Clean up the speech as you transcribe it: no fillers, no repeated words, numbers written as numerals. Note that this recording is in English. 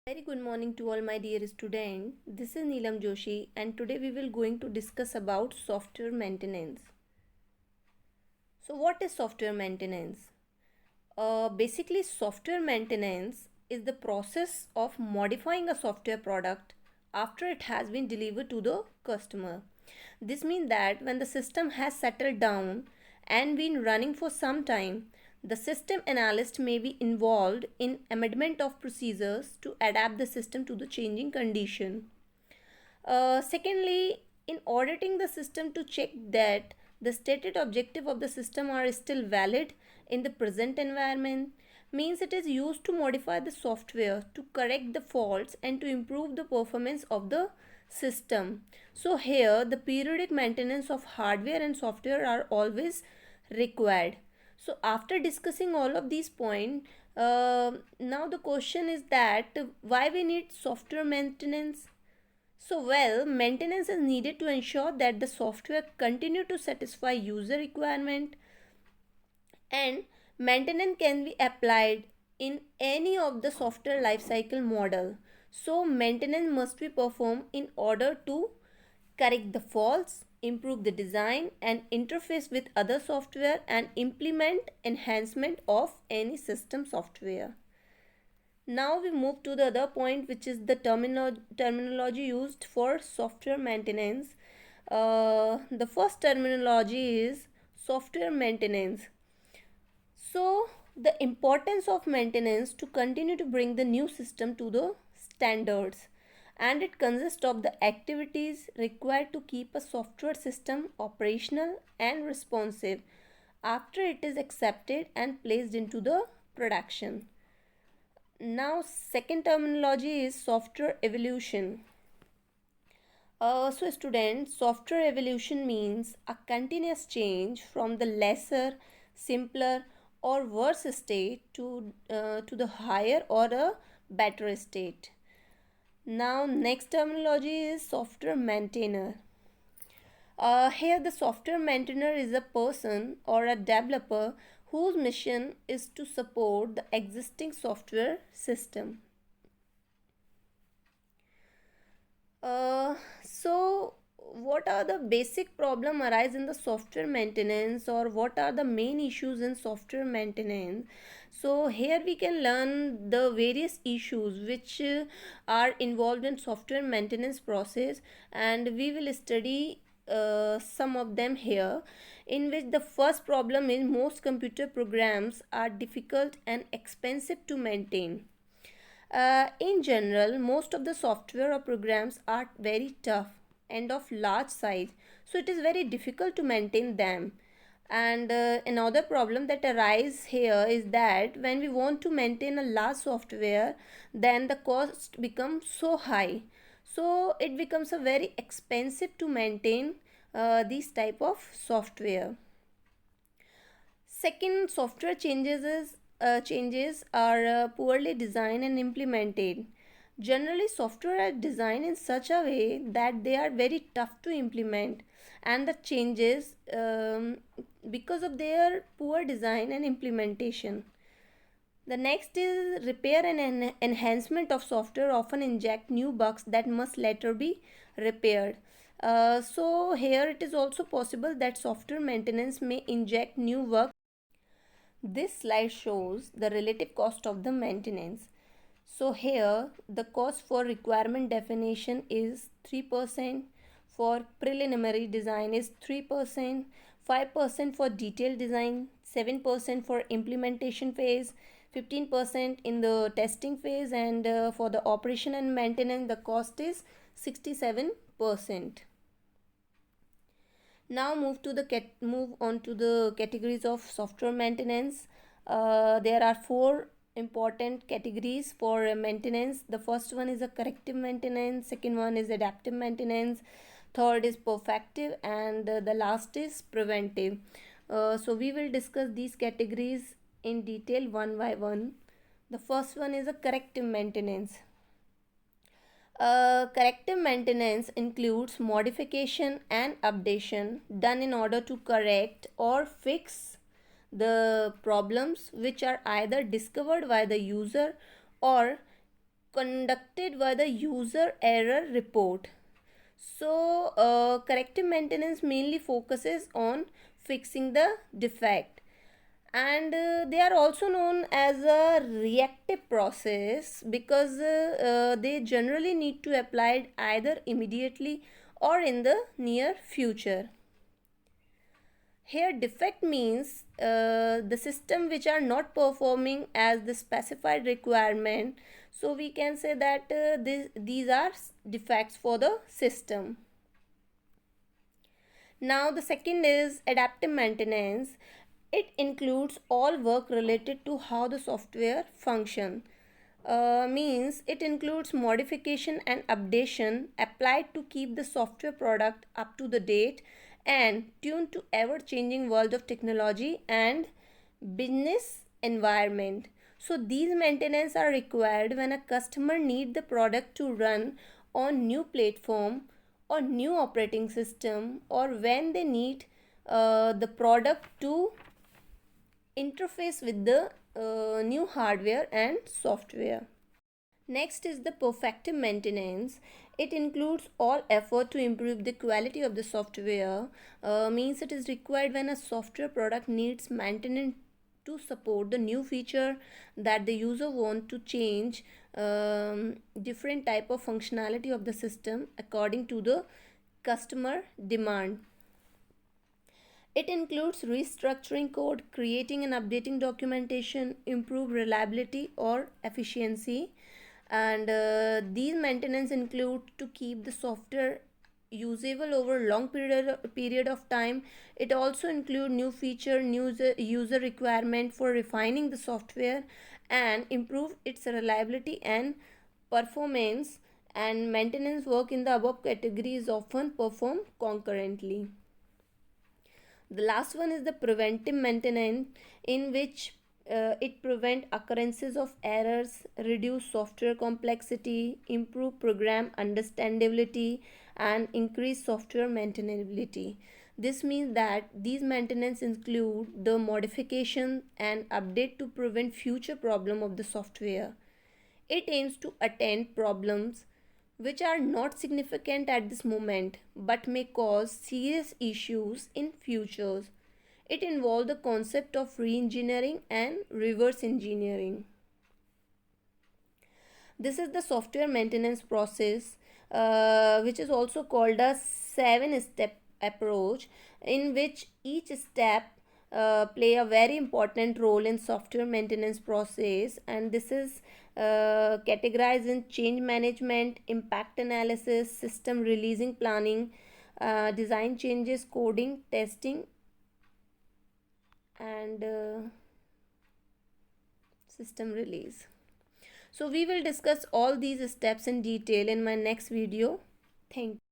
Very good morning to all my dear students. This is NEELAM JOSHI and today we will going to discuss about software maintenance. So what is software maintenance? Basically software maintenance is the process of modifying a software product after it has been delivered to the customer. This means that when the system has settled down and been running for some time, the system analyst may be involved in amendment of procedures to adapt the system to the changing condition. Secondly, in auditing the system to check that the stated objective of the system are still valid in the present environment, means it is used to modify the software to correct the faults and to improve the performance of the system. So here the periodic maintenance of hardware and software are always required. So after discussing all of these points, now the question is that why we need software maintenance. Maintenance is needed to ensure that the software continue to satisfy user requirement, and maintenance can be applied in any of the software lifecycle model. So maintenance must be performed in order to correct the faults, improve the design and interface with other software and implement enhancement of any system software. Now we move to the other point, which is the terminology used for software maintenance. The first terminology is software maintenance. So the importance of maintenance to continue to bring the new system to the standards, and it consists of the activities required to keep a software system operational and responsive after it is accepted and placed into the production. Now second terminology is software evolution. Students, software evolution means a continuous change from the lesser, simpler or worse state to the higher or a better state. Now next terminology is software maintainer. Here the software maintainer is a person or a developer whose mission is to support the existing software system. So what are the basic problem arise in the software maintenance, or what are the main issues in software maintenance? So here we can learn the various issues which are involved in software maintenance process, and we will study some of them here, in which the first problem is most computer programs are difficult and expensive to maintain. In general, most of the software or programs are very tough and of large size, so it is very difficult to maintain them. And another problem that arises here is that when we want to maintain a large software, then the cost becomes so high. So it becomes a very expensive to maintain these type of software. Second, software changes are poorly designed and implemented. Generally, software are designed in such a way that they are very tough to implement, and the changes because of their poor design and implementation. The next is repair and enhancement of software often inject new bugs that must later be repaired. So here it is also possible that software maintenance may inject new work. This slide shows the relative cost of the maintenance. So here the cost for requirement definition is 3%, for preliminary design is 3%, 5% for detailed design, 7% for implementation phase, 15% in the testing phase, and for the operation and maintenance the cost is 67%. Now move on to the categories of software maintenance. There are four important categories for maintenance. The first one is a corrective maintenance, second one is adaptive maintenance, third is perfective, and the last is preventive. So we will discuss these categories in detail one by one. The first one is a corrective maintenance. Corrective maintenance includes modification and updation done in order to correct or fix the problems which are either discovered by the user or conducted by the user error report. So, corrective maintenance mainly focuses on fixing the defect, and they are also known as a reactive process because they generally need to applied either immediately or in the near future. Here defect means the system which are not performing as the specified requirement, so we can say that these are defects for the system. Now the second is adaptive maintenance. It includes all work related to how the software function. Means it includes modification and updation applied to keep the software product up to the date and tuned to ever changing world of technology and business environment. So these maintenance are required when a customer need the product to run on new platform or new operating system, or when they need the product to interface with the new hardware and software. Next is the perfective maintenance. It includes all effort to improve the quality of the software. Means it is required when a software product needs maintenance to support the new feature that the user want to change different type of functionality of the system according to the customer demand. It includes restructuring code, creating and updating documentation, improve reliability or efficiency, and these maintenance include to keep the software usable over long period of time. It also include new feature, user requirement for refining the software and improve its reliability and performance. And maintenance work in the above category is often performed concurrently. The last one is the preventive maintenance, in which it prevent occurrences of errors, reduce software complexity, improve program understandability, and increase software maintainability. This means that these maintenance include the modification and update to prevent future problem of the software. It aims to attend problems which are not significant at this moment but may cause serious issues in futures. It involves the concept of re-engineering and reverse engineering. This is the software maintenance process, which is also called a 7-step approach, in which each step play a very important role in software maintenance process, and this is categorized in change management, impact analysis, system releasing planning, design changes, coding, testing, and system release. So we will discuss all these steps in detail in my next video. Thank you.